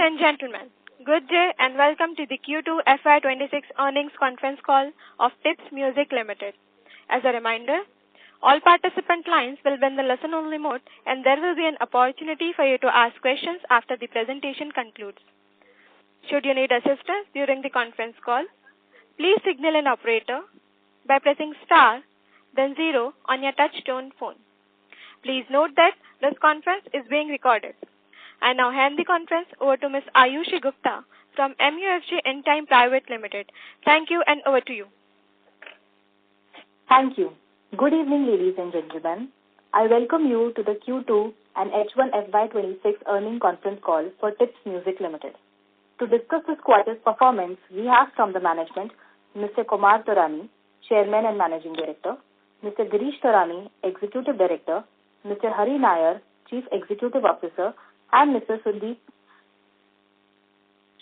and gentlemen, good day and welcome to the Q2 FY26 Earnings Conference Call of Tips Music Ltd. As a reminder, all participant lines will be in the listen-only mode and there will be an opportunity for you to ask questions after the presentation concludes. Should you need assistance during the conference call, please signal an operator by pressing star, then 0 on your touch-tone phone. Please note that this conference is being recorded. I now hand the conference over to Ms. Ayushi Gupta from MUFG Intime Private Limited. Thank you and over to you. Thank you. Good evening, ladies and gentlemen. I welcome you to the Q2 and H1 FY26 Earning Conference Call for Tips Music Limited. To discuss this quarter's performance, we have from the management Mr. Kumar Taurani, Chairman and Managing Director, Mr. Girish Taurani, Executive Director, Mr. Hari Nair, Chief Executive Officer, and Mr.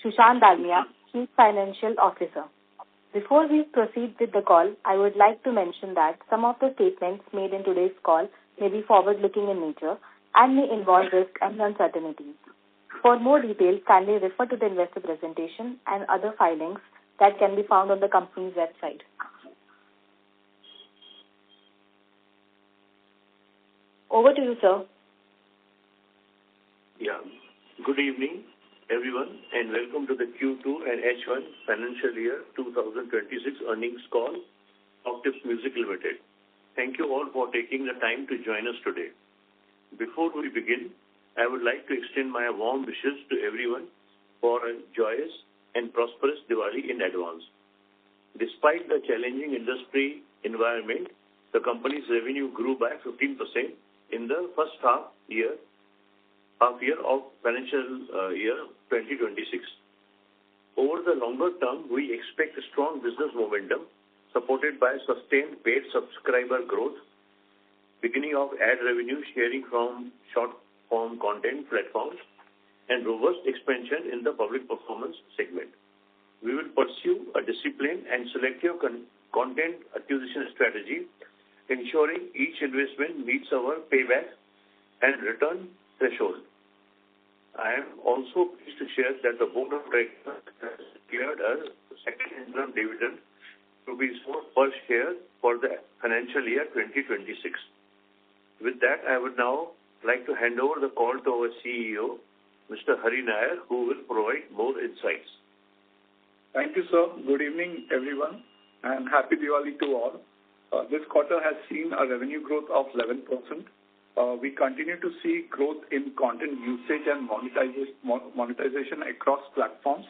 Sushant Dalmia, Chief Financial Officer. Before we proceed with the call, I would like to mention that some of the statements made in today's call may be forward-looking in nature and may involve risks and uncertainties. For more details, kindly refer to the investor presentation and other filings that can be found on the company's website. Over to you, sir. Yeah. Good evening, everyone, and welcome to the Q2 and H1 Financial Year 2026 Earnings Call of Tips Music Limited. Thank you all for taking the time to join us today. Before we begin, I would like to extend my warm wishes to everyone for a joyous and prosperous Diwali in advance. Despite the challenging industry environment, the company's revenue grew by 15% in the first half year of financial year 2026. Over the longer term, we expect a strong business momentum supported by sustained paid subscriber growth, beginning of ad revenue sharing from short-form content platforms, and robust expansion in the public performance segment. We will pursue a disciplined and selective content acquisition strategy, ensuring each investment meets our payback and return threshold. I am also pleased to share that the Board of Directors has declared a second interim dividend rupees 4 per share for the financial year 2026. With that, I would now like to hand over the call to our CEO, Mr. Hari Nair, who will provide more insights. Thank you, sir. Good evening, everyone, and happy Diwali to all. This quarter has seen a revenue growth of 11%. We continue to see growth in content usage and monetization across platforms.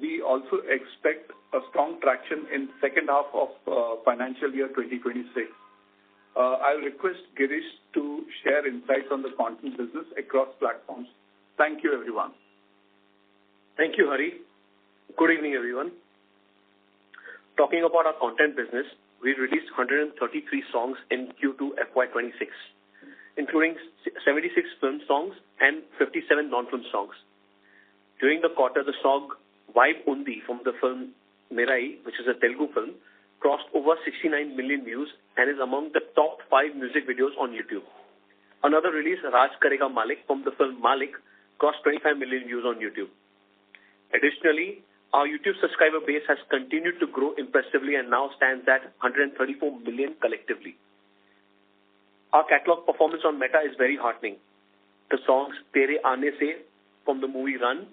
We also expect a strong traction in second half of financial year 2026. I'll request Girish to share insights on the content business across platforms. Thank you, everyone. Thank you, Hari. Good evening, everyone. Talking about our content business, we released 133 songs in Q2 FY26, including 76 film songs and 57 non-film songs. During the quarter, the song Vibe Undi from the film Mirai, which is a Telugu film, crossed over 69 million views and is among the top 5 music videos on YouTube. Another release, Raj Karega Malik from the film Malik, crossed 25 million views on YouTube. Additionally, our YouTube subscriber base has continued to grow impressively and now stands at 134 million collectively. Our catalog performance on Meta is very heartening. The songs Tere Aane Se from the movie Run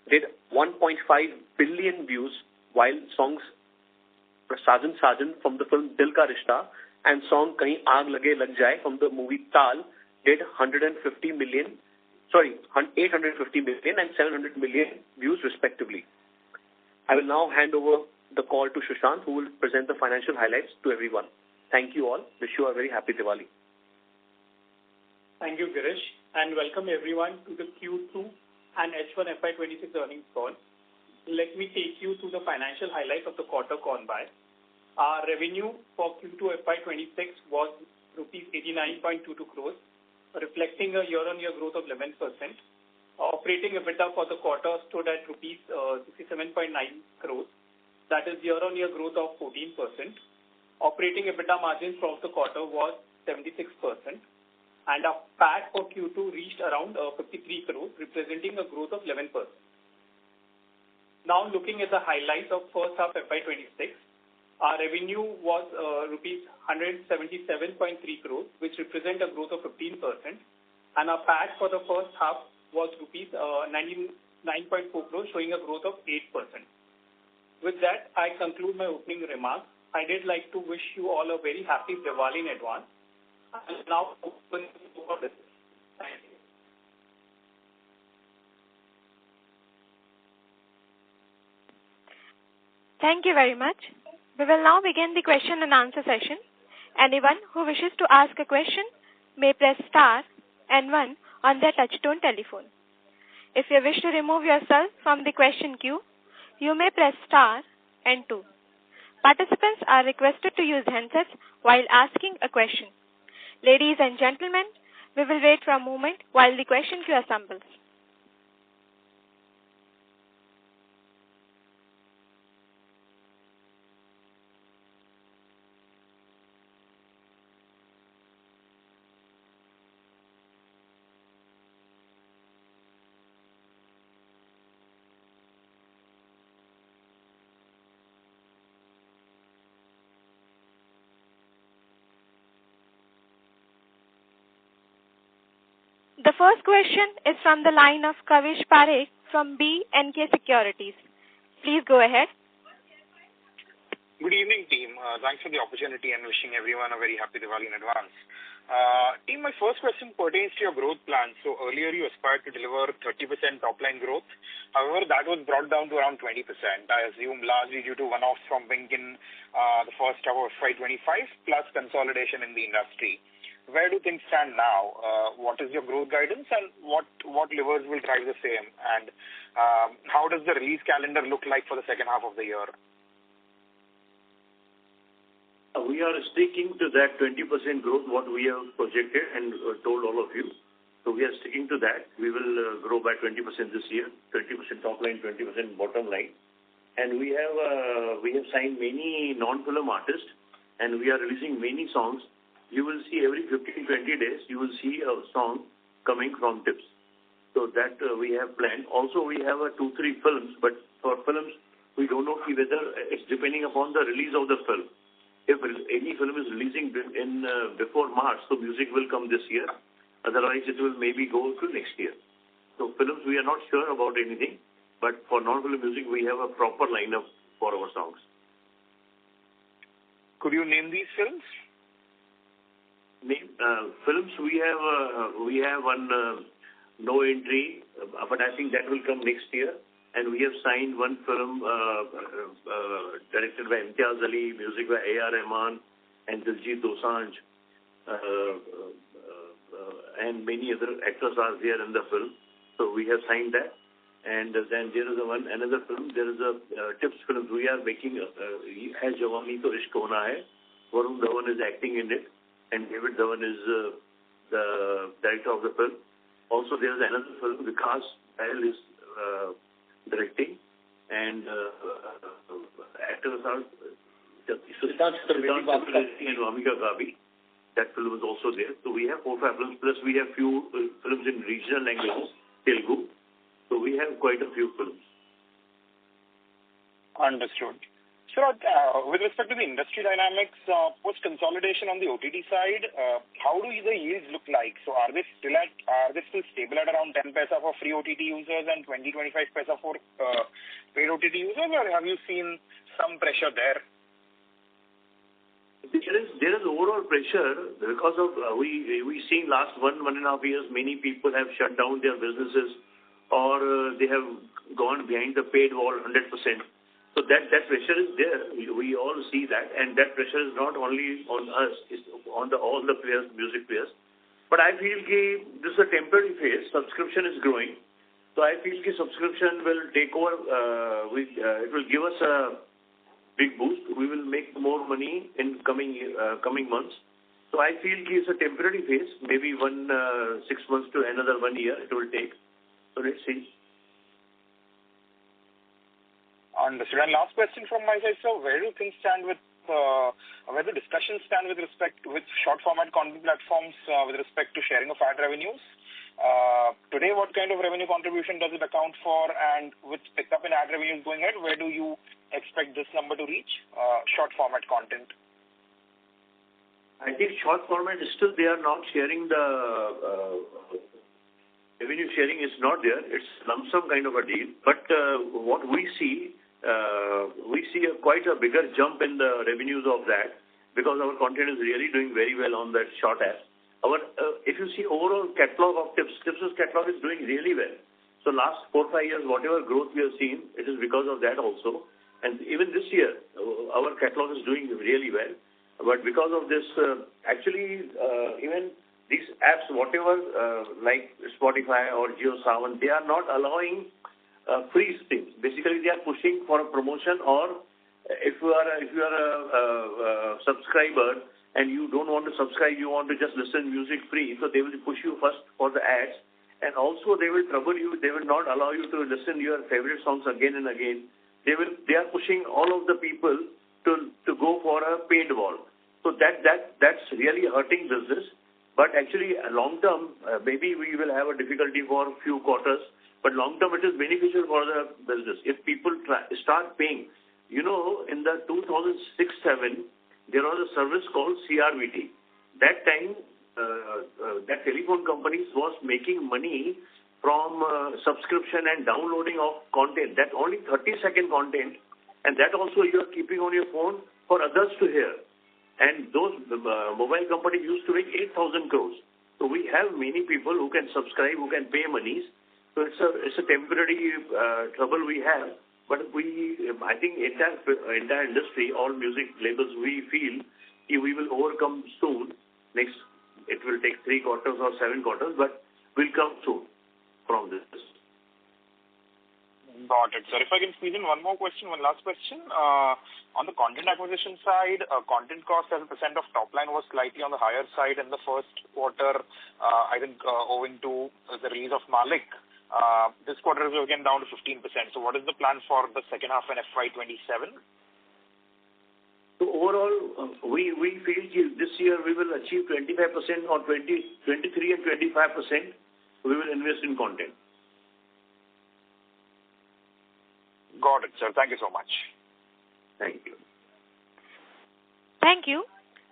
did 1.5 billion views, while songs Sajan Sajan from the film Dil Ka Rishta and song Kahin Aag Lage Lag Jaye from the movie Taal did 850 million and 700 million views respectively. I will now hand over the call to Sushant, who will present the financial highlights to everyone. Thank you all. Wish you a very happy Diwali. Thank you, Girish, and welcome everyone to the Q2 and H1 FY26 earnings call. Let me take you through the financial highlights of the quarter gone by. Our revenue for Q2 FY26 was rupees 89.22 crores, reflecting a year-on-year growth of 11%. Operating EBITDA for the quarter stood at rupees 67.9 crores. That is year-on-year growth of 14%. Operating EBITDA margin for the quarter was 76%. and our PAT for Q2 reached around 53 crores, representing a growth of 11%. Now looking at the highlights of first half FY26, our revenue was rupees 177.3 crores, which represent a growth of 15%, and our PAT for the first half was rupees 99.4 crores, showing a growth of 8%. With that, I conclude my opening remarks. I did like to wish you all a very happy Diwali in advance. I will now open for this. Thank you. Thank you very much. We will now begin the question and answer session. Anyone who wishes to ask a question may press star and 1 on their touchtone telephone. If you wish to remove yourself from the question queue, you may press star and 2. Participants are requested to use handsets while asking a question. Ladies and gentlemen, we will wait for a moment while the question queue assembles. The first question is from the line of Kavish Parekh from B&K Securities. Please go ahead. Good evening, team. Thanks for the opportunity and wishing everyone a very happy Diwali in advance. Team, my first question pertains to your growth plan. So earlier you aspired to deliver 30% top-line growth. However, that was brought down to around 20%. I assume largely due to one-offs from Wink in the first half of FY25 plus consolidation in the industry. Where do things stand now? What is your growth guidance and what levers will drive the same? And how does the release calendar look like for the second half of the year? We are sticking to that 20% growth, what we have projected and told all of you. So we are sticking to that. We will grow by 20% this year, 20% top line, 20% bottom line. And we have signed many non-film artists, and we are releasing many songs. You will see every 15-20 days, you will see a song coming from Tips. So that we have planned. Also, we have 2-3 films, but for films, we don't know whether it's depending upon the release of the film. If any film is releasing in before March, so music will come this year. Otherwise, it will maybe go to next year. So films, we are not sure about anything, but for non-film music, we have a proper lineup for our songs. Could you name these films? Films, we have one No Entry, but I think that will come next year. And we have signed one film directed by Imtiaz Ali, music by A.R. Rahman and Diljit Dosanjh, and many other actors are there in the film. So we have signed that. And then there is another film. There is a Tips film we are making. Hai Jawani To Ishq Hona Hai. Varun Dhawan is acting in it, and David Dhawan is the director of the film. Also, there is another film, Vikas Pahel is directing, and actors are Siddharth Chaturvedi and Vamika Gabi. That film is also there. So we have 4-5 films, plus we have few films in regional languages, Telugu. So we have quite a few films. Understood. So, with respect to the industry dynamics, post-consolidation on the OTT side, how do the yields look like? So, are they still stable at around 10 paisa for free OTT users and 20-25 paisa for paid OTT users, or have you seen some pressure there? There is overall pressure because of we seen last 1.5 years many people have shut down their businesses or they have gone behind the paid wall 100%. So that pressure is there. We all see that, and that pressure is not only on us, it's on all the players, music players. But I feel this is a temporary phase. Subscription is growing, so I feel subscription will take over. It will give us a big boost. We will make more money in coming months. So I feel it's a temporary phase. Maybe 6 months to another 1 year it will take. So let's see. Understood. And last question from my side, sir. Where do things stand with where the discussions stand with respect with short format content platforms with respect to sharing of ad revenues. Today, what kind of revenue contribution does it account for, and with pickup in ad revenues going ahead, where do you expect this number to reach? Short format content. I think short format is still they are not sharing the revenue sharing is not there. It's lump sum kind of a deal. But what we see quite a bigger jump in the revenues of that because our content is really doing very well on that short app. If you see overall catalog of Tips's catalog is doing really well. So last 4-5 years, whatever growth we have seen, it is because of that also. And even this year, our catalog is doing really well. But because of this, even these apps, whatever, like Spotify or JioSaavn, they are not allowing free things. Basically, they are pushing for a promotion, or if you are a subscriber and you don't want to subscribe, you want to just listen music free, so they will push you first for the ads, and also they will trouble you. They will not allow you to listen your favorite songs again and again. They are pushing all of the people to go for a paid wall. So that's really hurting business. But actually, long term, maybe we will have a difficulty for a few quarters. But long term, it is beneficial for the business. If people start paying, in the 2006-07, there was a service called CRVT. That time, that telephone companies was making money from subscription and downloading of content. That only 30-second content, and that also you are keeping on your phone for others to hear. And those mobile companies used to make 8,000 crores. So we have many people who can subscribe, who can pay monies. So it's a temporary trouble we have. But I think entire industry, all music labels, we feel we will overcome soon. It will take 3 quarters or 7 quarters, but we'll come soon from this. Got it, sir. If I can squeeze in one last question. On the content acquisition side, content cost as a percent of top line was slightly on the higher side in the first quarter, I think owing to the release of Malik. This quarter is again down to 15%. So what is the plan for the second half in FY27? So overall, we feel this year we will achieve 25% or 23 and 25%. We will invest in content. Got it, sir. Thank you so much. Thank you. Thank you.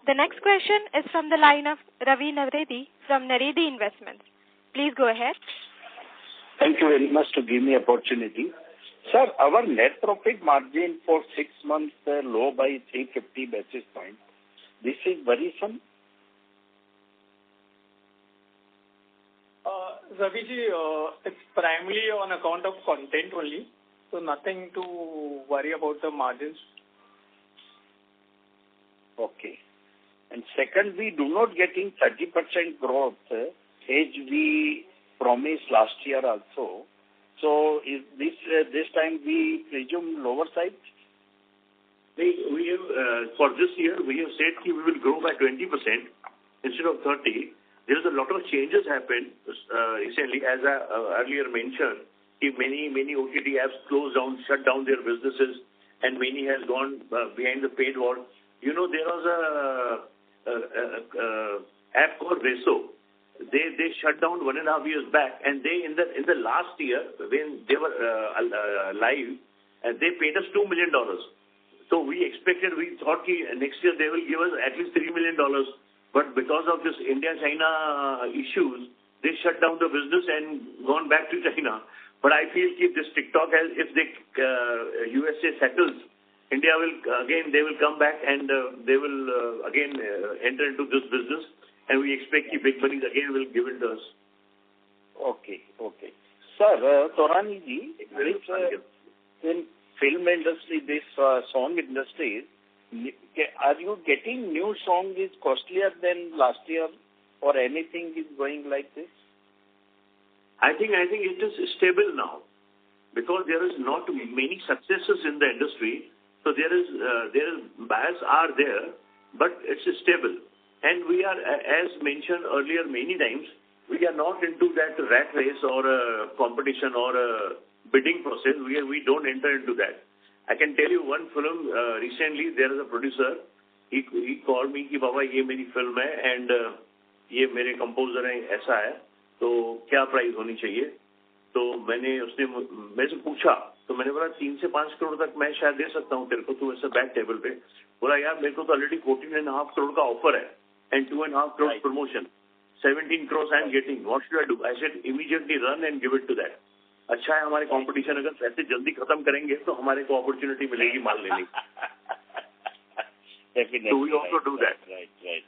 The next question is from the line of Ravi Naredi from Naredi Investments. Please go ahead. Thank you very much to give me opportunity. Sir, our net profit margin for 6 months low by 350 basis points. This is worrisome. Raviji, it's primarily on account of content only. So nothing to worry about the margins. Okay. And second, we do not getting 30% growth as we promised last year also. So is this time we presume lower side? We have, for this year, we have said we will grow by 20% instead of 30%. There is a lot of changes happened recently, as I earlier mentioned. Many OTT apps closed down, shut down their businesses, and many has gone behind the paid wall. There was a app called Reso. They shut down 1.5 years back, and they in the last year when they were live, they paid us $2 million. So we thought next year they will give us at least $3 million. But because of this India-China issues, they shut down the business and gone back to China. But I feel if this TikTok, if the USA settles, India they will come back and they will again enter into this business, and we expect big money again will give it to us. Okay. Sir, Torani ji, in film industry, this song industry, are you getting new song is costlier than last year, or anything is going like this? I think it is stable now, because there is not many successes in the industry. So there is bias are there, but it's stable. And we are, as mentioned earlier many times, we are not into that rat race or a competition or a bidding process. We don't enter into that. I can tell you one film recently. There is a producer. He called me कि बाबा ये मेरी film है and ये मेरे composer हैं, ऐसा है, तो क्या प्राइस होनी चाहिए? तो उसने मेरे से पूछा, तो मैंने बोला 3 से 5 करोड़ तक मैं शायद दे सकता हूँ तेरे को, तू ऐसे बैक टेबल पे. बोला यार मेरे को तो ऑलरेडी 14.5 करोड़ का ऑफर है and 2.5 crores promotion. 17 crores I am getting. What should I do? I said immediately run and give it to that. अच्छा है हमारे कंपटीशन अगर पैसे जल्दी खत्म करेंगे तो हमारे को अपॉर्चुनिटी मिलेगी माल लेने की. Definitely. So we also do that. Right.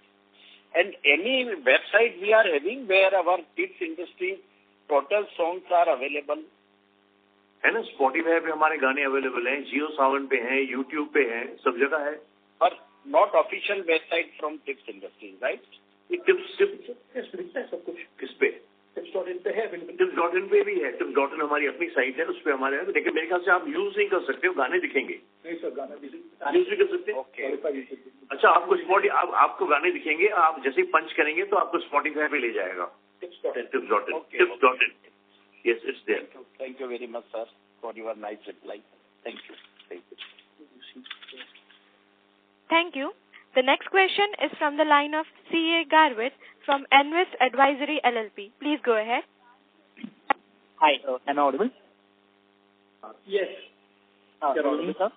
And any website we are having where our kids industry total songs are available? है ना, Spotify पे हमारे गाने अवेलेबल हैं, जियो सावन पे हैं, YouTube पे हैं, सब जगह है. But not official website from Tips Industries, right? Tips सब कुछ किस पे? Tips.in पे है. Tips.in पे भी है. Tips.in हमारी अपनी साइट है, उस पे हमारे है. लेकिन मेरे ख्याल से आप यूज नहीं कर सकते हो, गाने दिखेंगे. नहीं सर, गाना यूज भी कर सकते हैं. Okay. अच्छा, आपको गाने दिखेंगे, आप जैसे ही पंच करेंगे तो आपको Spotify पे ले जाएगा. Tips.in. Okay. Tips.in. Yes, it's there. Thank you very much, sir, for your nice reply. Thank you. Thank you. The next question is from the line of C.A. Garvit from Envest Advisory LLP. Please go ahead. Hi, am I audible? Yes. Good evening, sir.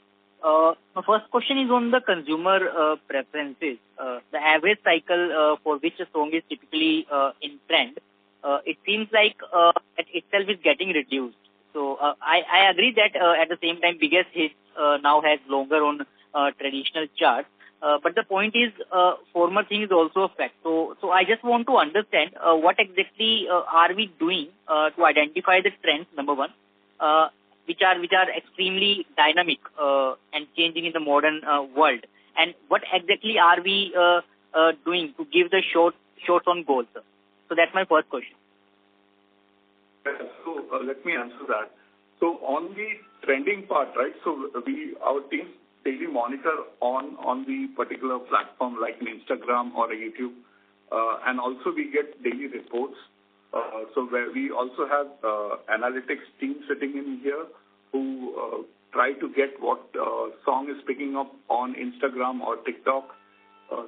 My first question is on the consumer preferences. The average cycle for which a song is typically in trend, it seems like it itself is getting reduced. So I agree that at the same time, biggest hits now has longer on traditional charts. But the point is, former thing is also a fact. So I just want to understand what exactly are we doing to identify the trends, number one, which are extremely dynamic and changing in the modern world, and what exactly are we doing to give the shots on goal, sir? So that's my first question. So let me answer that. So on the trending part, right? So our teams daily monitor on the particular platform like an Instagram or a YouTube, and also we get daily reports. So where we also have analytics team sitting in here who try to get what song is picking up on Instagram or TikTok.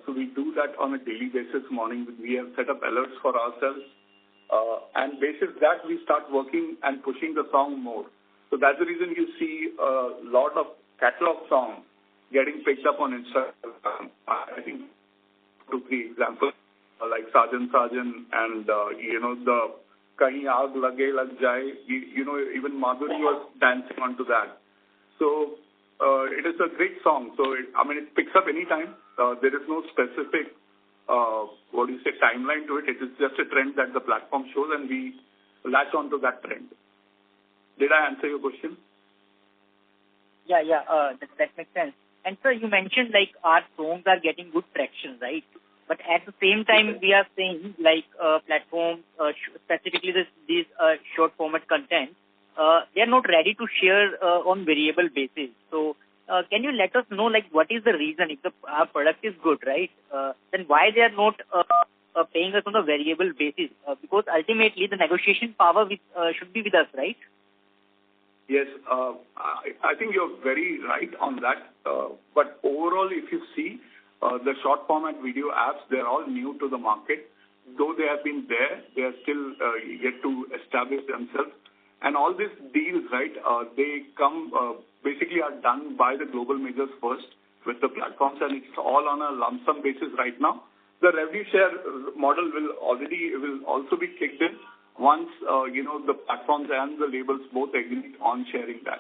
So we do that on a daily basis. Morning we have set up alerts for ourselves, and basis that we start working and pushing the song more. So that's the reason you see a lot of catalog songs getting picked up on Instagram. I think 2-3 examples like Sajan and the Kahin Aag Lage Lag Jaye. Even Madhuri was dancing onto that. So it is a great song. So it picks up anytime. There is no specific timeline to it. It is just a trend that the platform shows, and we latch onto that trend. Did I answer your question? Yeah, that makes sense. And sir, you mentioned like our songs are getting good traction, right? But at the same time, we are saying like platforms, specifically these short format content, they are not ready to share on variable basis. So can you let us know like what is the reason? If our product is good, right? Then why they are not paying us on a variable basis? Because ultimately the negotiation power should be with us, right? Yes, I think you're very right on that. But overall, if you see the short format video apps, they're all new to the market. Though they have been there, they are still yet to establish themselves. And all these deals, right, they come basically are done by the global majors first with the platforms, and it's all on a lump sum basis right now. The revenue share model will also be kicked in once the platforms and the labels both agree on sharing that.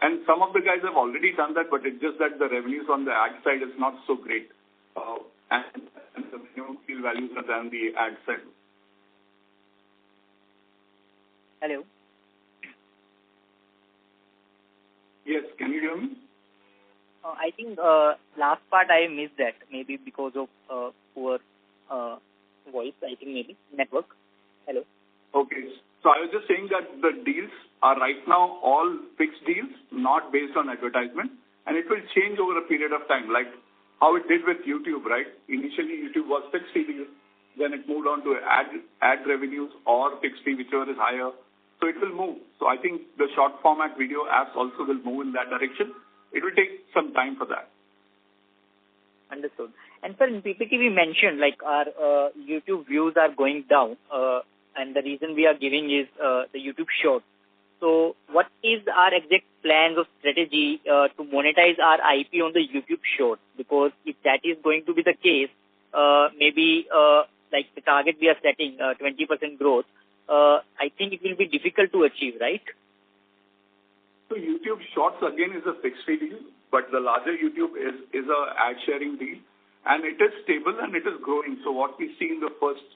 And some of the guys have already done that, but it's just that the revenues on the ad side is not so great, and the deal values are than the ad side. Hello. Yes, can you hear me? I think last part I missed that, maybe because of poor voice, I think maybe network. Hello. Okay. So I was just saying that the deals are right now all fixed deals, not based on advertisement, and it will change over a period of time, like how it did with YouTube, right? Initially, YouTube was fixed fee deal, then it moved on to ad revenues or fixed fee, whichever is higher. So it will move. So I think the short format video apps also will move in that direction. it will take some time for that. Understood. And sir, in PPT we mentioned like our YouTube views are going down, and the reason we are giving is the YouTube Short. So what is our exact plans or strategy to monetize our IP on the YouTube Short? Because if that is going to be the case, maybe like the target we are setting, 20% growth, I think it will be difficult to achieve, right? So YouTube Shorts again is a fixed fee deal, but the larger YouTube is a ad sharing deal, and it is stable and it is growing. So what we see in the first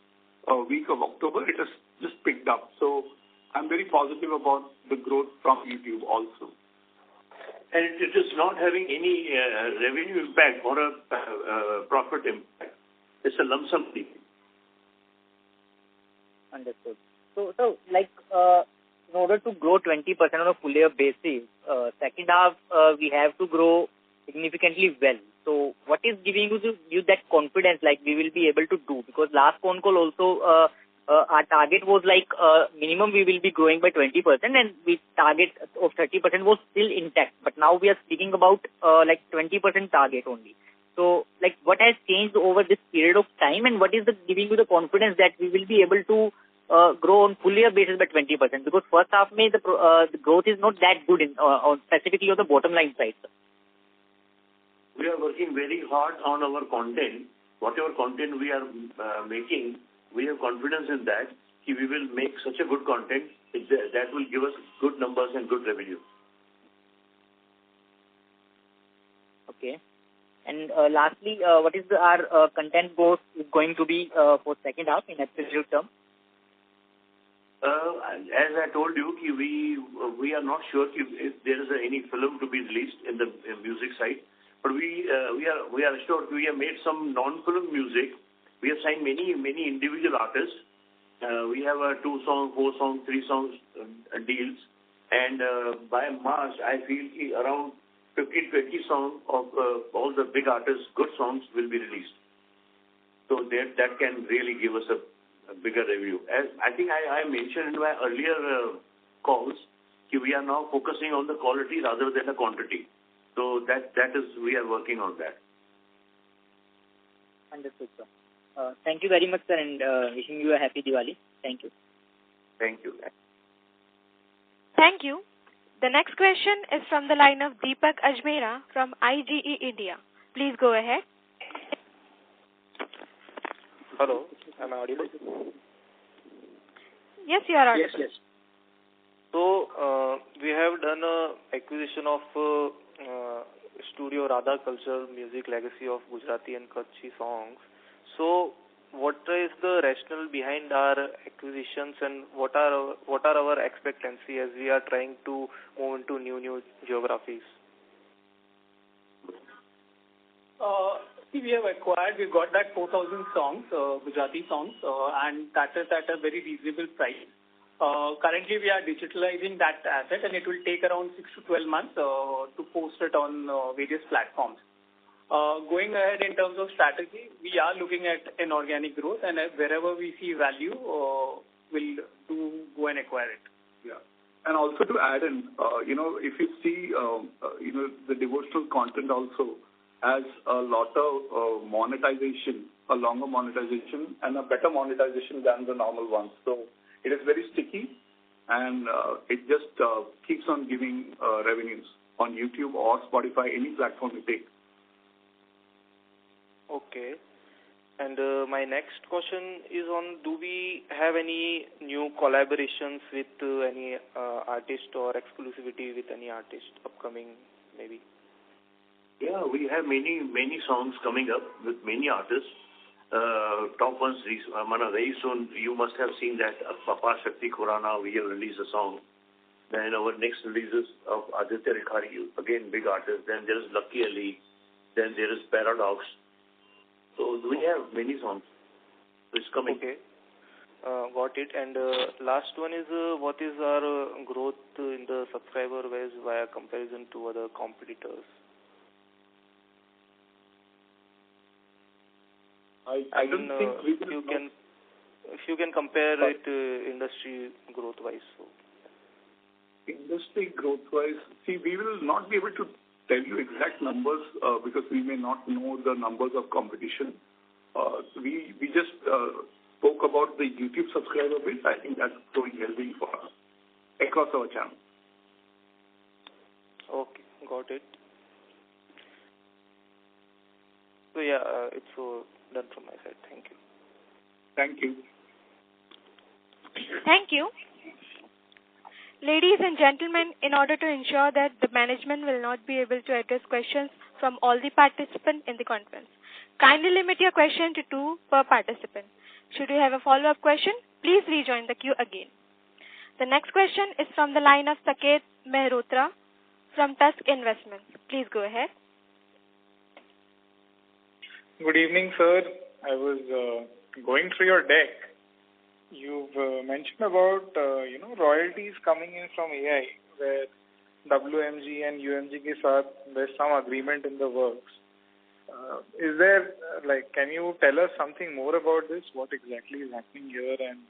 week of October, it has just picked up. So I'm very positive about the growth from YouTube also. And it is not having any revenue impact or a profit impact. It's a lump sum deal. Understood. So like in order to grow 20% on a full year basis, second half we have to grow significantly well. So what is giving you that confidence like we will be able to do? Because last phone call also our target was like minimum we will be growing by 20% and the target of 30% was still intact. But now we are speaking about like 20% target only. So like what has changed over this period of time and what is giving you the confidence that we will be able to grow on full year basis by 20%? Because first half May the growth is not that good on specifically on the bottom line side. We are working very hard on our content. Whatever content we are making, we have confidence in that. We will make such a good content that will give us good numbers and good revenue. Okay. And lastly, what is our content growth is going to be for second half in absolute term? As I told you, we are not sure if there is any film to be released in the music side, but we are assured we have made some non-film music. We have signed many individual artists. We have 2 songs, 4 songs, 3 songs deals, and by March I feel around 15-20 songs of all the big artists, good songs will be released. So that can really give us a bigger revenue. As I think I mentioned in my earlier calls, we are now focusing on the quality rather than the quantity. So that is, we are working on that. Understood, sir. Thank you very much, sir, and wishing you a happy Diwali. Thank you. Thank you. Thank you. The next question is from the line of Deepak Ajmera from IGE India. Please go ahead. Hello, am I audible? Yes, you are audible. Yes. So, we have done an acquisition of Studio Radha Cultural Music Legacy of Gujarati and Kutchi songs. So, what is the rationale behind our acquisitions and what are our expectancy as we are trying to move into new geographies? We have acquired, we got that 4,000 songs, Gujarati songs, and that is at a very reasonable price. Currently, we are digitalizing that asset, and it will take around 6 to 12 months to post it on various platforms. Going ahead in terms of strategy, we are looking at inorganic growth, and wherever we see value, we'll go and acquire it. Yeah. And also to add in, if you see, the devotional content also has a lot of monetization, a longer monetization, and a better monetization than the normal ones. So it is very sticky, and it just keeps on giving revenues on YouTube or Spotify, any platform you take. Okay. And my next question is on, do we have any new collaborations with any artist or exclusivity with any artist upcoming maybe? Yeah, we have many songs coming up with many artists. Top ones, very soon, you must have seen that Papa Shakti Khurana, we have released a song. Then our next releases of Aditya Rikhari, again big artist. Then there is Lucky Ali. Then there is Paradox. So we have many songs. It's coming. Okay. Got it. And last one is, what is our growth in the subscriber base via comparison to other competitors? I don't think we will if you can compare it industry growth wise. So. Industry growth wise, see, we will not be able to tell you exact numbers because we may not know the numbers of competition. We just spoke about the YouTube subscriber base. I think that's going healthy for us across our channel. Okay, got it. So yeah, it's done from my side. Thank you. Thank you. Thank you. Ladies and gentlemen, in order to ensure that the management will not be able to address questions from all the participants in the conference, kindly limit your question to 2 per participant. Should you have a follow-up question, please rejoin the queue again. The next question is from the line of Saket Mehrotra from Tusk Investments. Please go ahead. Good evening, sir. I was going through your deck. You've mentioned about royalties coming in from AI, where WMG and UMG के साथ there's some agreement in the works. Is there can you tell us something more about this? What exactly is happening here, and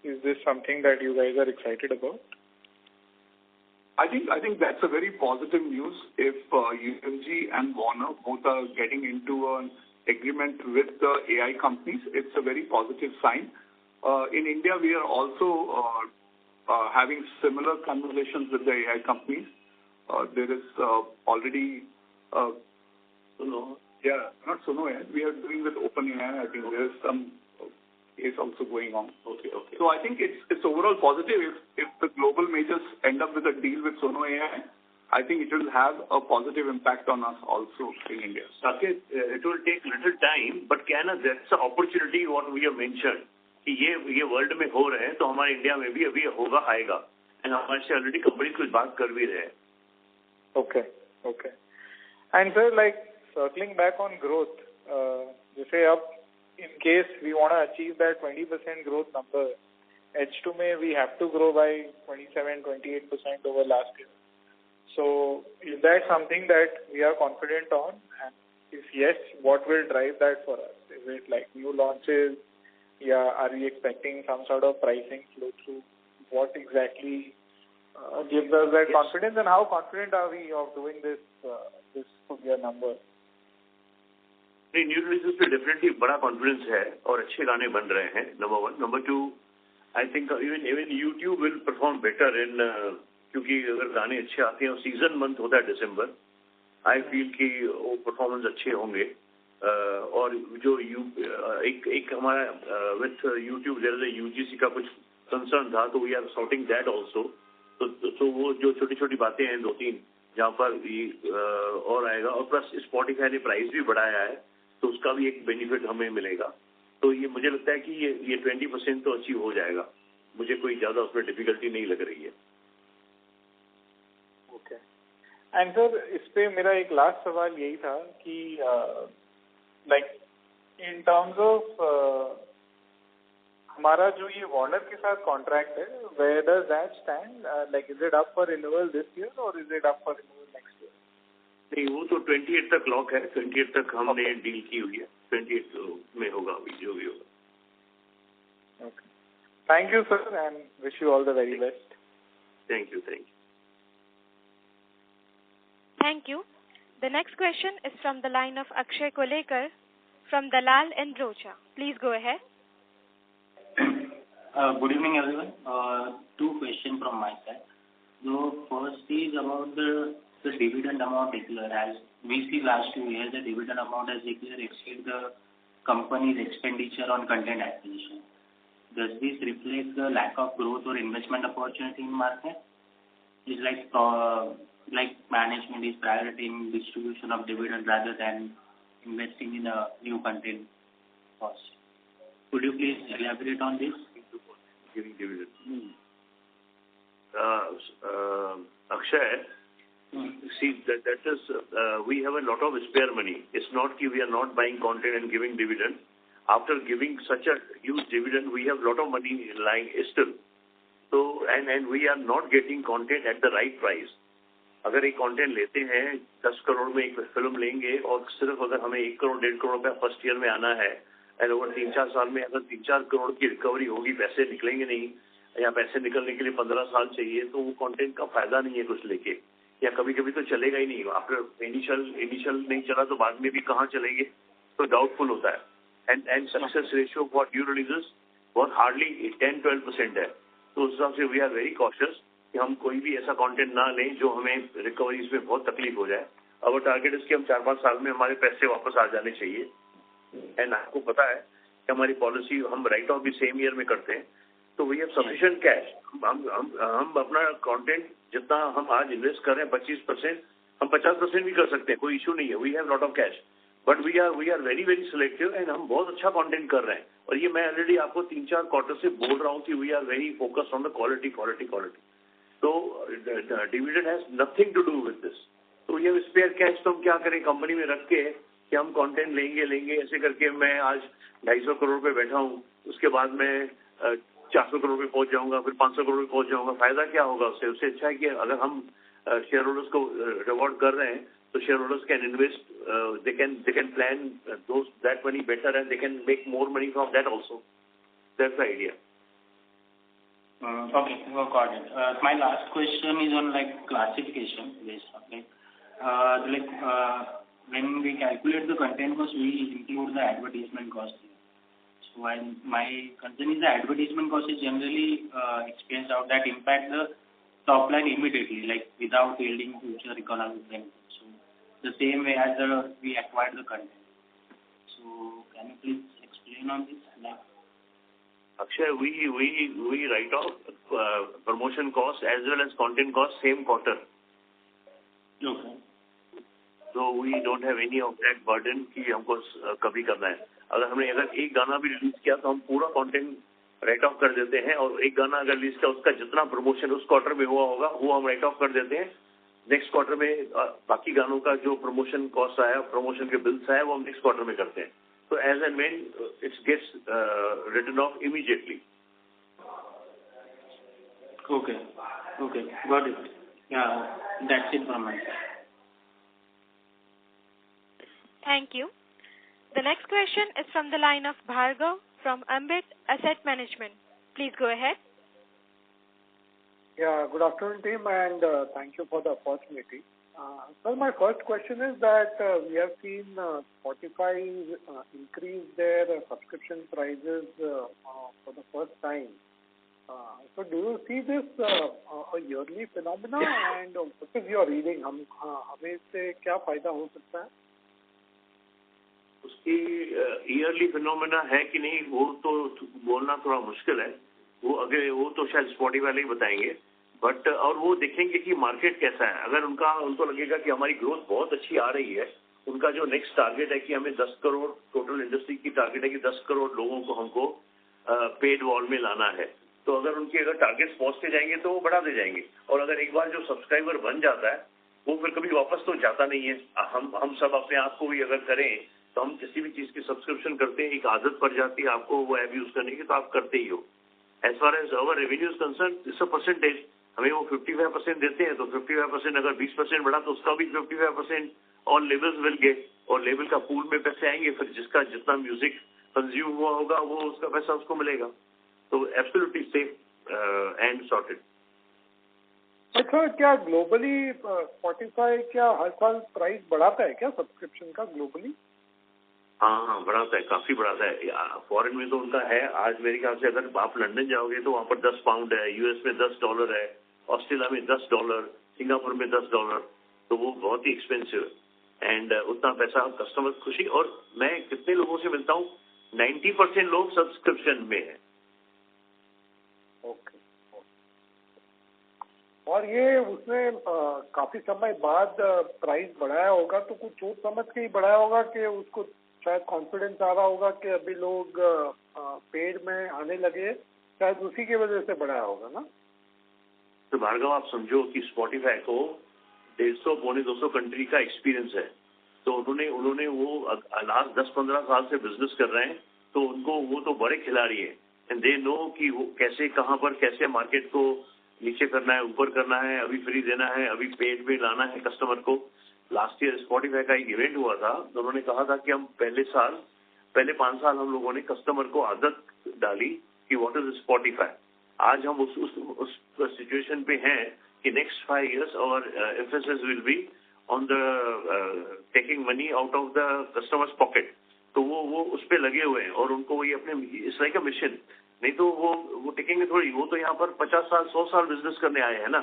is this something that you guys are excited about? I think that's a very positive news. If UMG and Warner both are getting into an agreement with the AI companies, it's a very positive sign. In India, we are also having similar conversations with the AI companies. There is already Suno. Yeah, not Suno yet. We are doing with OpenAI. I think there is some case also going on. Okay. So I think it's overall positive. If the global majors end up with a deal with Suno AI, I think it will have a positive impact on us also in India. Saket, it will take little time, but that's the opportunity what we have mentioned. कि ये world में हो रहे हैं तो हमारे India में भी अभी होगा आएगा एंड हमारे से ऑलरेडी कंपनी कुछ बात कर भी रहे हैं. Okay. And sir, circling back on growth, जैसे अब in case we want to achieve that 20% growth number, H2 में we have to grow by 27-28% over last year. So is that something that we are confident on? And if yes, what will drive that for us? Is it new launches? Yeah, are we expecting some sort of pricing flow through? What exactly gives us that confidence, and how confident are we of doing this full year number? New releases पे definitely बड़ा confidence है और अच्छे गाने बन रहे हैं. Number 1. Number 2, I think even YouTube will perform better in क्योंकि अगर गाने अच्छे आते हैं और सीजन मंथ होता है दिसंबर, आई फील कि वो परफॉर्मेंस अच्छे होंगे. और जो एक हमारा with YouTube there is UGC का कुछ कंसर्न था, तो we are sorting that also. तो वो जो छोटी छोटी बातें हैं 2-3 जहाँ पर और आएगा, और प्लस स्पॉटिफाई ने प्राइस भी बढ़ाया है तो उसका भी एक बेनिफिट हमें मिलेगा. तो ये मुझे लगता है कि ये 20% तो अचीव हो जाएगा. मुझे कोई ज्यादा उसमें डिफिकल्टी नहीं लग रही है. ओके. एंड सर, इस पे मेरा एक लास्ट सवाल यही था कि इन टर्म्स ऑफ हमारा जो ये वार्नर के साथ कॉन्ट्रैक्ट है, where does that stand? Is it up for renewal this year और is it up for renewal next year? नहीं, वो तो 28 तक लॉक है. 28 तक हमने डील की हुई है. 28 में होगा अभी जो भी होगा. Okay. Thank you sir and wish you all the very best. Thank you. Thank you. The next question is from the line of Akshay Kolekar from Dalal and Brocha. Please go ahead. Good evening, everyone. 2 questions from my side. So first is about the dividend amount declared. As we see last 2 years, the dividend amount has declared exceed the company's expenditure on content acquisition. Does this reflect the lack of growth or investment opportunity in market? It's like management is prioritizing distribution of dividend rather than investing in a new content cost. Could you please elaborate on this? Giving dividend. Akshay, see that is we have a lot of spare money. It's not that we are not buying content and giving dividend. After giving such a huge dividend, we have a lot of money lying still. So and we are not getting content at the right price. अगर एक content लेते हैं 10 करोड़ में एक film लेंगे और सिर्फ अगर हमें 1 करोड़ 1.5 करोड़ रुपया फर्स्ट ईयर में आना है, एंड ओवर 3-4 साल में अगर 3-4 करोड़ की रिकवरी होगी, पैसे निकलेंगे नहीं या पैसे निकलने के लिए 15 साल चाहिए, तो वो कंटेंट का फायदा नहीं है कुछ लेके. या कभी कभी तो चलेगा ही नहीं, आफ्टर इनिशियल नहीं चला तो बाद में भी कहाँ चलेंगे, तो डाउटफुल होता है. And success ratio for new releases बहुत हार्डली 10-12% है. तो उस हिसाब से वी आर वेरी कॉशियस कि हम कोई भी ऐसा कंटेंट ना लें जो हमें रिकवरीज में बहुत तकलीफ हो जाए. अवर टारगेट इसके हम 4-5 साल में हमारे पैसे वापस आ जाने चाहिए. एंड आपको पता है कि हमारी पॉलिसी, हम राइट ऑफ भी सेम ईयर में करते हैं. तो वी हैव सफिशिएंट कैश. हम अपना कंटेंट जितना हम आज इन्वेस्ट कर रहे हैं 25%, हम 50% भी कर सकते हैं, कोई इशू नहीं है. We have lot of cash, but we are very very selective and हम बहुत अच्छा कंटेंट कर रहे हैं. और ये मैं ऑलरेडी आपको 3-4 क्वार्टर से बोल रहा हूँ कि we are very focused on the quality. तो dividend has nothing to do with this. तो ये स्पेयर कैश तो हम क्या करें कंपनी में रख के कि हम कंटेंट लेंगे ऐसे करके. मैं आज 250 करोड़ पे बैठा हूँ, उसके बाद मैं 400 करोड़ पे पहुंच जाऊंगा, फिर 500 करोड़ पे पहुंच जाऊंगा. फायदा क्या होगा उससे अच्छा है कि अगर हम शेयर होल्डर्स को रिवॉर्ड कर रहे हैं तो share holders can invest, they can plan that money better and they can make more money from that also. That's the idea. Okay, got it. My last question is on like classification based on when we calculate the content cost, we include the advertisement cost. So while my concern is the advertisement cost is generally expensed out that impact the top line immediately, like without yielding future economic benefit. So the same way as we acquire the content. So can you please explain on this? Like, Akshay, we write off promotion cost as well as content cost same quarter. Okay. So we don't have any of that burden कि हमको कभी करना है. अगर एक गाना भी release किया तो हम पूरा कंटेंट राइट ऑफ कर देते हैं, और एक गाना अगर रिलीज किया उसका जितना प्रमोशन उस क्वार्टर में हुआ होगा वो हम राइट ऑफ कर देते हैं. नेक्स्ट क्वार्टर में बाकी गानों का जो प्रमोशन कॉस्ट आया, प्रमोशन के बिल्स आया, वो हम नेक्स्ट क्वार्टर में करते हैं. So as and when it gets written off immediately. Okay, got it. Yeah, that's it from my side. Thank you. The next question is from the line of Bhargav from Ambit Asset Management. Please go ahead. Yeah, good afternoon team, and thank you for the opportunity. So my first question is that we have seen Spotify increase their subscription prices for the first time. So do you see this a yearly phenomena, and what is your reading? हमें इससे क्या फायदा हो सकता है? उसकी yearly phenomena है कि नहीं वो तो बोलना थोड़ा मुश्किल है. वो तो शायद स्पॉटिफाई वाले ही बताएंगे. बट और वो देखेंगे कि मार्केट कैसा है. अगर उनको लगेगा कि हमारी ग्रोथ बहुत अच्छी आ रही है, उनका जो नेक्स्ट टारगेट है कि हमें 10 करोड़ टोटल इंडस्ट्री की टारगेट है कि 10 करोड़ लोगों को हमको पेड वॉल में लाना है, तो अगर टारगेट्स पहुंचते जाएंगे तो वो बढ़ाते जाएंगे. और अगर एक बार जो सब्सक्राइबर बन जाता है वो फिर कभी वापस तो जाता नहीं है. हम सब अपने आप को भी अगर करें तो हम किसी भी चीज की सब्सक्रिप्शन करते हैं, एक आदत पड़ जाती है आपको वो ऐप यूज करने की, तो आप करते ही हो. As far as our revenue is concern, it's a percentage. हमें वो 55% देते हैं, तो 55% अगर 20% बढ़ा तो उसका भी 55% और लेबल्स विल गेट, और लेबल का पूल में पैसे आएंगे. फिर जिसका जितना म्यूजिक कंज्यूम हुआ होगा वो उसका पैसा उसको मिलेगा. तो एब्सोल्युटली सेफ एंड सॉर्टेड. अच्छा, क्या ग्लोबली स्पॉटिफाई क्या हर साल प्राइस बढ़ाता है क्या सब्सक्रिप्शन का ग्लोबली? हाँ, बढ़ाता है, काफी बढ़ाता है. फॉरेन में तो उनका है, आज मेरे ख्याल से अगर आप लंदन जाओगे तो वहाँ पर $10 है, यूएस में $10 है, ऑस्ट्रेलिया में $10, सिंगापुर में $10. तो वो बहुत ही एक्सपेंसिव है. एंड उतना पैसा कस्टमर खुशी. और मैं कितने लोगों से मिलता हूँ, 90% लोग सब्सक्रिप्शन में है. ओके. और ये उसने काफी समय बाद प्राइस बढ़ाया होगा, तो कुछ सोच समझ के ही बढ़ाया होगा कि उसको शायद कॉन्फिडेंस आ रहा होगा कि अभी लोग पेड में आने लगे, शायद उसी की वजह से बढ़ाया होगा ना. तो भार्गव, आप समझो कि स्पॉटिफाई को 150-200 कंट्री का एक्सपीरियंस है. तो उन्होंने वो लास्ट 10-15 साल से बिजनेस कर रहे हैं, तो वो तो बड़े खिलाड़ी हैं. एंड दे नो कि वो कैसे कहाँ पर कैसे मार्केट को नीचे करना है, ऊपर करना है, अभी फ्री देना है, अभी पेड में लाना है कस्टमर को. लास्ट ईयर स्पॉटिफाई का एक इवेंट हुआ था, तो उन्होंने कहा था कि हम पहले 5 साल हम लोगों ने कस्टमर को आदत डाली कि व्हाट इज स्पॉटिफाई. आज हम उस सिचुएशन पे हैं कि next 5 years our FSS will be on the taking money out of the customer's pocket. तो वो उस पे लगे हुए हैं और उनको वही अपने it's like a mission. नहीं तो वो टिकेंगे थोड़ी. वो तो यहाँ पर 50 साल 100 साल बिजनेस करने आए हैं ना,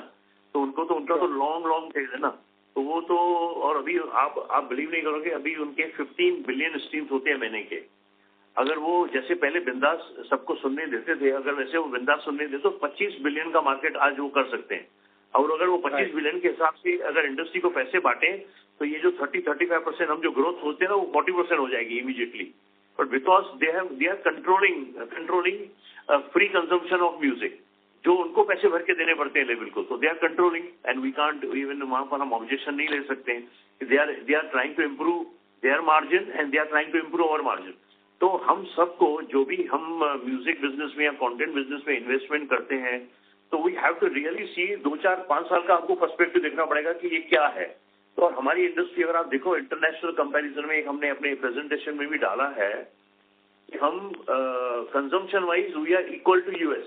तो उनको तो उनका तो लॉन्ग फेज है ना. तो वो तो और अभी आप बिलीव नहीं करोगे, अभी उनके 15 बिलियन स्ट्रीम्स होते हैं महीने के. अगर वो जैसे पहले बिंदास सबको सुनने देते थे, अगर वैसे वो बिंदास सुनने दे तो 25 बिलियन का मार्केट आज वो कर सकते हैं. और अगर वो 25 बिलियन के हिसाब से अगर इंडस्ट्री को पैसे बांटे तो ये जो 30-35% हम जो ग्रोथ सोचते हैं ना, वो 40% हो जाएगी immediately. But because they are controlling free consumption of music, जो उनको पैसे भर के देने पड़ते हैं लेवल को, तो they are controlling and we can't even वहां पर हम ऑब्जेक्शन नहीं ले सकते हैं. They are trying to improve their margin and they are trying to improve our margin. तो हम सबको जो भी हम म्यूजिक बिजनेस में या कंटेंट बिजनेस में इन्वेस्टमेंट करते हैं, तो we have to really see 2-4-5 साल का आपको पर्सपेक्टिव देखना पड़ेगा कि ये क्या है. तो हमारी इंडस्ट्री अगर आप देखो इंटरनेशनल कंपैरिजन में, एक हमने अपने प्रेजेंटेशन में भी डाला है कि हम consumption wise we are equal to US,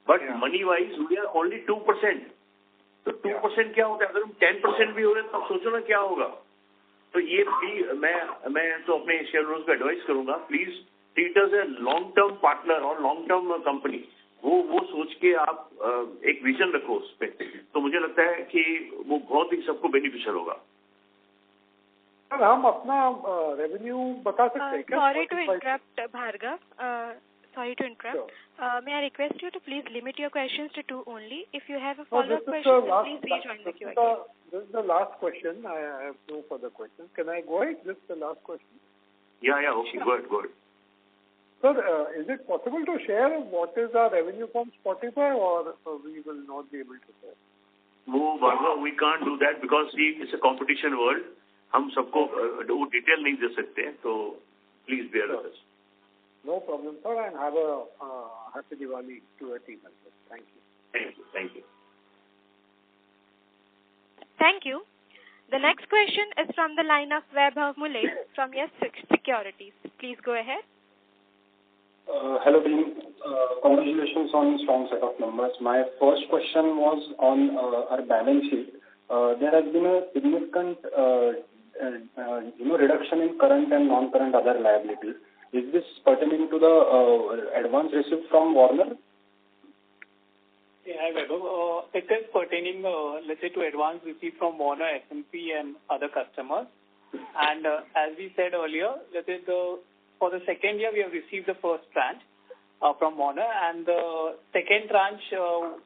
but money wise we are only 2%. तो 2% क्या होता है? अगर हम 10% भी हो रहे हैं तो आप सोचो ना क्या होगा. तो ये भी मैं तो अपने शेयर होल्डर्स को एडवाइस करूंगा, please treat us a long term partner और लॉन्ग टर्म कंपनी. वो सोच के आप एक विजन रखो उस पे, तो मुझे लगता है कि वो बहुत ही सबको बेनिफिशियल होगा. सर हम अपना रेवेन्यू बता सकते हैं क्या? Sorry to interrupt, Bhargav. Sorry to interrupt. May I request you to please limit your questions to 2 only. If you have a follow-up question, then please rejoin the queue again. This is the last question. I have no further questions. Can I go ahead? This is the last question. Yeah. Okay, go ahead. Sir, is it possible to share what is our revenue from Spotify, or we will not be able to share? Bhargav, we can't do that because it's a competition world. हम सबको वो detail नहीं दे सकते हैं, तो please bear with us. No problem, sir, and have a happy Diwali to your team. Thank you. Thank you. Thank you. The next question is from the line of Vaibhav Muley from Yes Securities. Please go ahead. Hello team. Congratulations on strong set of numbers. My first question was on our balance sheet. There has been a significant reduction in current and non-current other liabilities. Is this pertaining to the advance received from Warner? Yeah, it is pertaining, let's say, to advance received from Warner, SMP, and other customers. And as we said earlier, let's say for the second year, we have received the first tranche from Warner, and the second tranche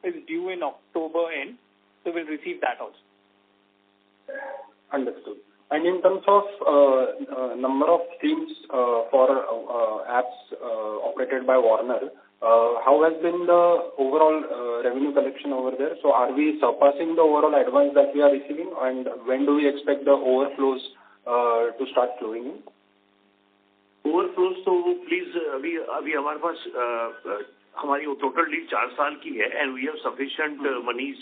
is due in October end, so we'll receive that also. Understood. And in terms of number of streams for apps operated by Warner, how has been the overall revenue collection over there? So are we surpassing the overall advance that we are receiving, and when do we expect the overflows to start flowing in? Overflows तो please अभी हमारे पास हमारी वो total deal 4 साल की है, and we have sufficient monies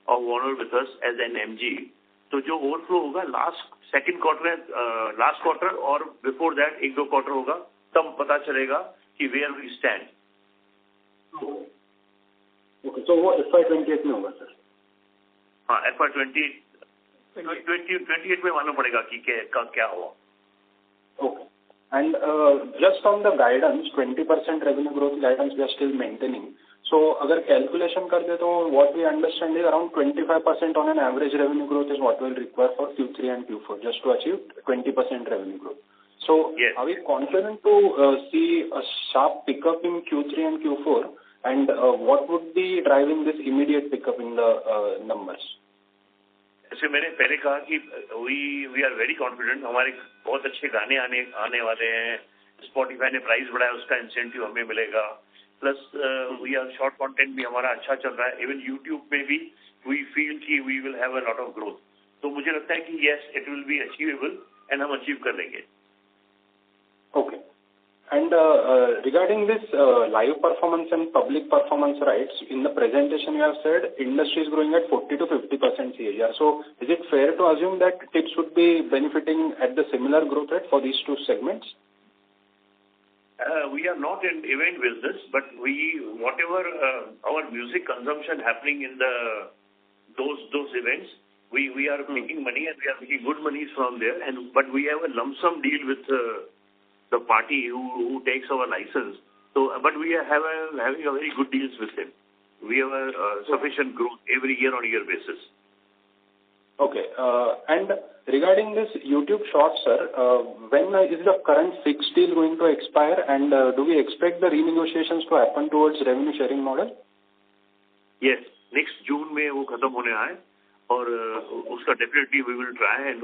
of Warner with us as an MG. तो जो ओवरफ्लो होगा सेकंड क्वार्टर और बिफोर दैट 1-2 क्वार्टर होगा, तब पता चलेगा कि वेयर वी स्टैंड. ओके, तो वो FY28 में होगा सर? हाँ, FY28 में मालूम पड़ेगा कि क्या हुआ. Okay. And just on the guidance, 20% revenue growth guidance we are still maintaining. So अगर calculation कर दे तो what we understand is around 25% on an average revenue growth is what will require for Q3 and Q4 just to achieve 20% revenue growth. So yes. Are we confident to see a sharp pickup in Q3 and Q4, and what would be driving this immediate pickup in the numbers? जैसे मैंने पहले कहा कि we are very confident. हमारे बहुत अच्छे गाने आने वाले हैं. स्पॉटिफाई ने प्राइस बढ़ाया, उसका इंसेंटिव हमें मिलेगा. Plus we are short content भी हमारा अच्छा चल रहा है. इवन यूट्यूब में भी वी फील कि we will have a lot of growth. तो मुझे लगता है कि yes, it will be achievable and हम अचीव कर लेंगे. Okay. And regarding this live performance and public performance rights, in the presentation you have said industry is growing at 40 to 50% CAGR. So is it fair to assume that TIPS would be benefiting at the similar growth rate for these two segments? We are not in event business, but whatever our music consumption happening in the those events. We are making money and we are making good monies from there. But we have a lump sum deal with the party who takes our license. So, but we are having a very good deals with them. We have a sufficient growth every year-on-year basis. Okay. And regarding this YouTube Shorts, sir, when is the current fixed deal going to expire, and do we expect the renegotiations to happen towards revenue sharing model? Yes, next June में वो खत्म होने आए और उसका definitely we will try, and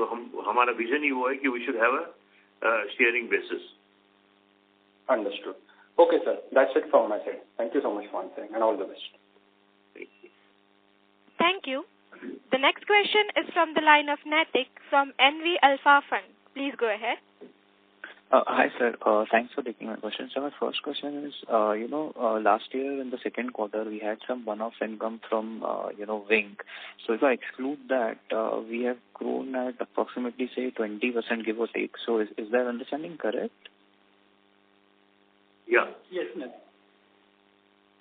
हमारा vision ही वो है कि we should have a sharing basis. Understood. Okay, sir. That's it from my side. Thank you so much for answering, and all the best. Thank you. Thank you. The next question is from the line of Naitik from NV Alpha Fund. Please go ahead. Hi, sir. Thanks for taking my question. So my first question is, last year in the second quarter, we had some one-off income from, Wink. So if I exclude that, we have grown at approximately, say, 20%, give or take. So is that understanding correct? Yeah. Yes, ma'am.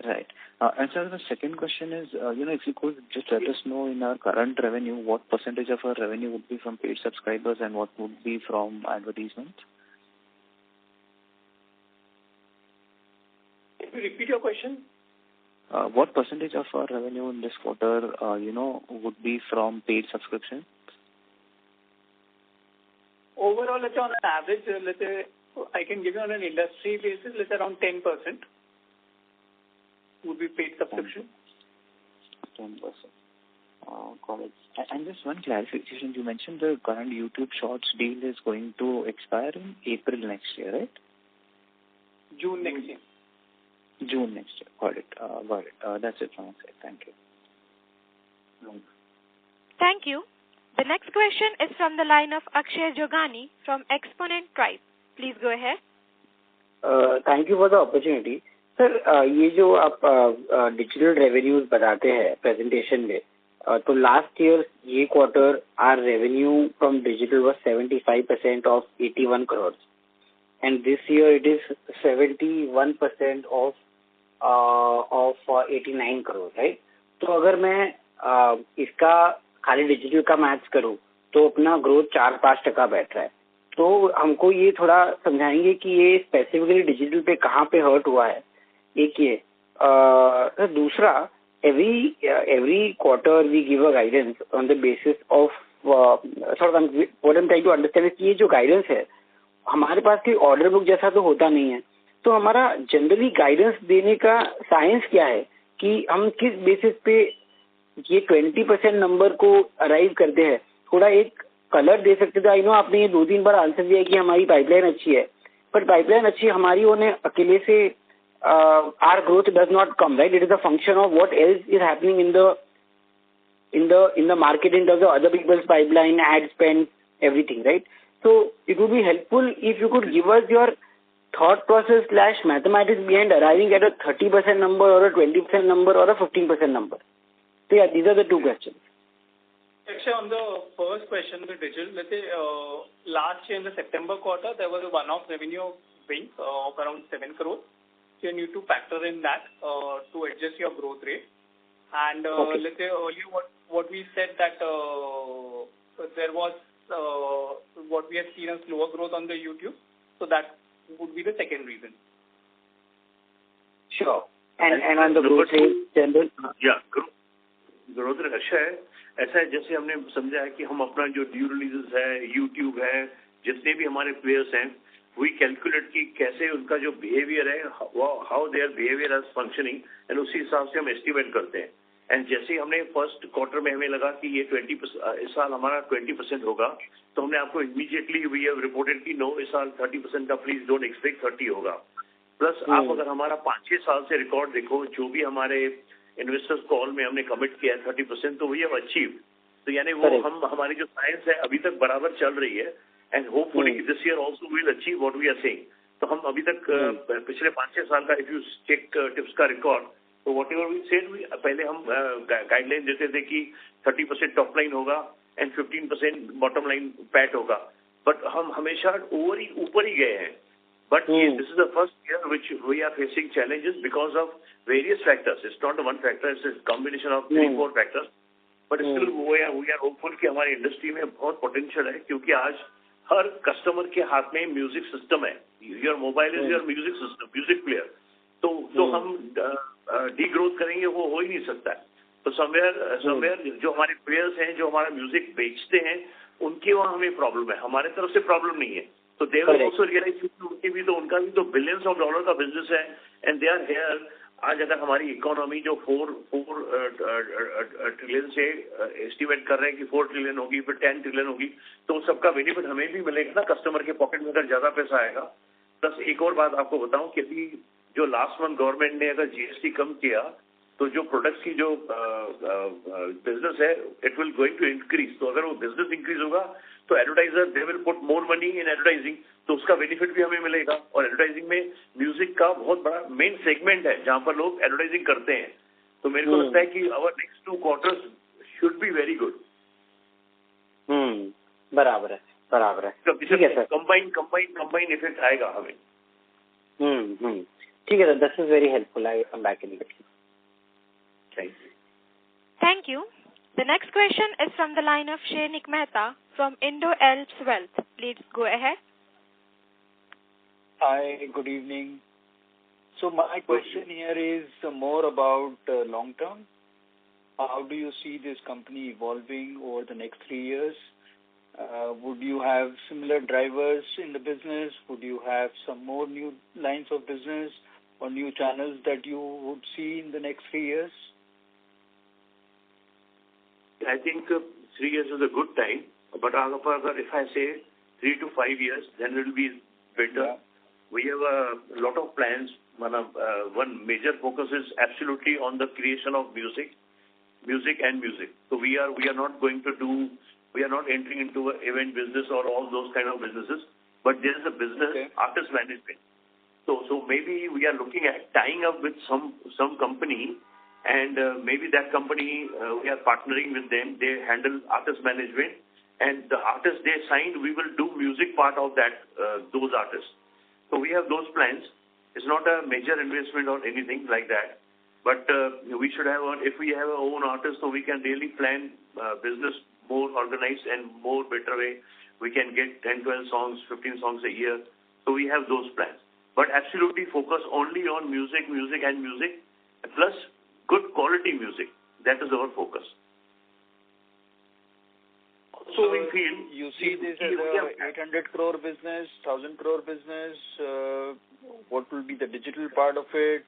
Right. And sir, the second question is, if you could just let us know in our current revenue, what percentage of our revenue would be from paid subscribers and what would be from advertisements? Can you repeat your question? What percentage of our revenue in this quarter, would be from paid subscription? Overall, let's say on an average, let's say I can give you on an industry basis, let's say around 10% would be paid subscription. 10%. Got it. And just one clarification, you mentioned the current YouTube Shorts deal is going to expire in April next year, right? June next year. June next year. Got it. That's it from my side. Thank you. Thank you. The next question is from the line of Akshay Jogani from Exponent Tribe. Please go ahead. Thank you for the opportunity. Sir ये जो आप digital revenues बताते हैं presentation में, तो last year ये quarter are revenue from digital was 75% of 81 crores and this year it is 71% of 89 crores, right? तो अगर मैं इसका खाली डिजिटल का मैच करूं तो अपना ग्रोथ 4-5% बैठ रहा है. तो हमको ये थोड़ा समझाएंगे कि ये स्पेसिफिकली डिजिटल पे कहाँ पे हर्ट हुआ है, एक ये. दूसरा, every quarter we give a guidance on the basis of what I'm trying to understand is कि ये जो गाइडेंस है हमारे पास कोई ऑर्डर बुक जैसा तो होता नहीं है. तो हमारा जनरली गाइडेंस देने का साइंस क्या है कि हम किस बेसिस पे ये 20% नंबर को अराइव करते हैं. थोड़ा एक कलर दे सकते थे. आई नो आपने ये 2-3 बार आंसर दिया कि हमारी पाइपलाइन अच्छी है, बट पाइपलाइन अच्छी हमारी होने अकेले से our growth does not come, right? It is a function of what else is happening in the market in terms of other people's pipeline, ad spend, everything, right? So it would be helpful if you could give us your thought process / mathematics behind arriving at a 30% number or a 20% number or a 15% number. So yeah, these are the two questions. Actually, on the first question, the digital, let's say last year in the September quarter, there was a one-off revenue of Wink of around 7 crores. So you need to factor in that to adjust your growth rate. And let's say earlier what we said that there was what we have seen a slower growth on the YouTube. So that would be the second reason. Sure. And on the growth rate, general? Yeah, growth rate अच्छा है. ऐसा है जैसे हमने समझा है कि हम अपना जो न्यू रिलीजेस है, YouTube है, जितने भी हमारे प्लेयर्स हैं, we calculate कि कैसे उनका जो बिहेवियर है, how their behavior is functioning, and उसी हिसाब से हम एस्टिमेट करते हैं. एंड जैसे हमने फर्स्ट क्वार्टर में हमें लगा कि ये 20% इस साल हमारा 20% होगा, तो हमने आपको इमीडिएटली वी हैव रिपोर्टेड कि नो इस साल 30% का प्लीज डोंट एक्सपेक्ट 30 होगा. प्लस आप अगर हमारा 5-6 साल से रिकॉर्ड देखो, जो भी हमारे इन्वेस्टर्स कॉल में हमने कमिट किया है 30%, तो वी हैव अचीव. तो यानी वो हम हमारी जो साइंस है अभी तक बराबर चल रही है. And hopefully this year also we'll achieve what we are saying. तो हम अभी तक पिछले 5-6 साल का if you check टिप्स का रिकॉर्ड, तो whatever we said, पहले हम गाइडलाइन देते थे कि 30% टॉप लाइन होगा and 15% बॉटम लाइन पैट होगा, बट हम हमेशा ऊपर ही गए हैं. But this is the first year which we are facing challenges because of various factors. It's not one factor, it's a combination of 3-4 factors. But still we are hopeful कि हमारी industry में बहुत potential है, क्योंकि आज हर customer के हाथ में म्यूजिक सिस्टम है. Your mobile is your music system, music player. तो हम डी ग्रोथ करेंगे वो हो ही नहीं सकता है. तो समवेयर जो हमारे प्लेयर्स हैं, जो हमारा म्यूजिक बेचते हैं, उनके वहाँ हमें प्रॉब्लम है, हमारे तरफ से प्रॉब्लम नहीं है. तो दे विल ऑल्सो रियलाइज उनका भी तो बिलियंस ऑफ डॉलर का बिजनेस है, एंड दे आर हेयर. आज अगर हमारी इकोनॉमी जो 4 ट्रिलियन से एस्टिमेट कर रहे हैं कि 4 ट्रिलियन होगी, फिर 10 ट्रिलियन होगी, तो उन सबका बेनिफिट हमें भी मिलेगा ना, कस्टमर के पॉकेट में अगर ज्यादा पैसा आएगा. प्लस एक और बात आपको बताऊं कि अभी जो लास्ट मंथ गवर्नमेंट ने अगर जीएसटी कम किया, तो जो प्रोडक्ट्स की जो बिजनेस है, it will going to increase. तो अगर वो बिजनेस इंक्रीज होगा तो advertiser they will put more money in advertising, तो उसका बेनिफिट भी हमें मिलेगा. और एडवर्टाइजिंग में म्यूजिक का बहुत बड़ा मेन सेगमेंट है जहां पर लोग एडवर्टाइजिंग करते हैं. तो मेरे को लगता है कि our next 2 quarters should be very good. बराबर है. ठीक है सर. कंबाइन इफेक्ट आएगा हमें. ठीक है sir, this is very helpful. I come back in between. Thank you. The next question is from the line of Shrenik Mehta from Indo Alps Wealth. Please go ahead. Hi, good evening. So my question here is more about long term. How do you see this company evolving over the next 3 years? Would you have similar drivers in the business? Would you have some more new lines of business or new channels that you would see in the next 3 years? I think 3 years is a good time, but if I say 3 to 5 years, then it will be better. Yeah. We have a lot of plans. One major focus is absolutely on the creation of music. So we are not entering into an event business or all those kind of businesses, but there is a business, artist management. So maybe we are looking at tying up with some company, and maybe that company, we are partnering with them. They handle artist management, and the artists they signed, we will do music part of that, those artists. So we have those plans. It's not a major investment or anything like that, but we should have if we have our own artists, so we can really plan business more organized and more better way. We can get 10, 12 songs, 15 songs a year. So we have those plans, but absolutely focus only on music, plus good quality music. That is our focus. So we feel you see this as a 800 crore business, 1,000 crore business. What will be the digital part of it?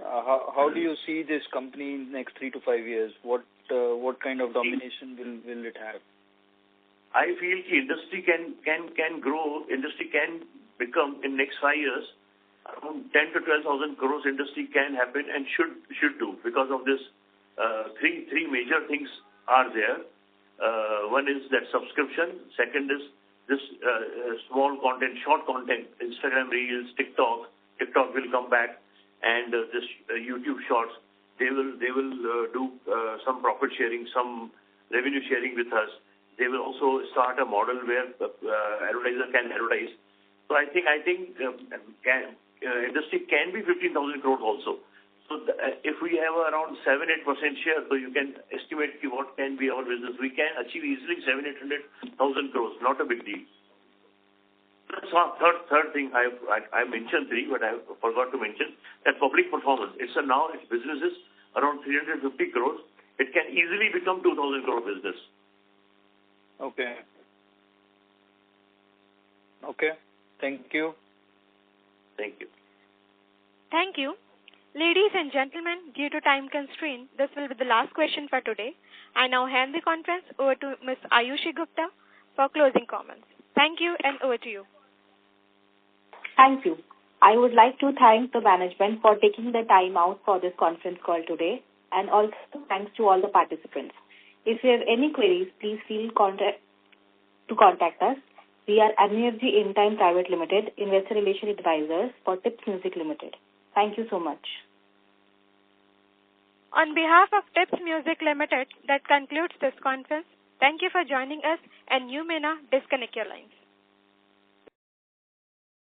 How do you see this company in the next 3 to 5 years? What kind of domination will it have? I feel the industry can grow. Industry can become in next 5 years around 10 to 12,000 crores. Industry can happen and should do, because of this. Three major things are there. One is that subscription. Second is this small content, short content, Instagram Reels, TikTok. TikTok will come back, and this YouTube Shorts. They will do some profit sharing, some revenue sharing with us. They will also start a model where advertiser can advertise. So I think industry can be 15,000 crores also. So if we have around 7-8% share, so you can estimate what can be our business. We can achieve easily 700,000-800,000 crores. Not a big deal. Third thing, I mentioned 3, but I forgot to mention that public performance. It's businesses around 350 crores. It can easily become 2,000 crore business. Okay. Thank you. Thank you. Ladies and gentlemen, due to time constraint, this will be the last question for today. I now hand the conference over to Ms. Ayushi Gupta for closing comments. Thank you, and over to you. Thank you. I would like to thank the management for taking the time out for this conference call today, and also thanks to all the participants. If you have any queries, please feel to contact us. We are Energy In Time Private Limited, Investor Relation Advisors for Tips Music Limited. Thank you so much. On behalf of Tips Music Limited, that concludes this conference. Thank you for joining us, and you may now disconnect your lines.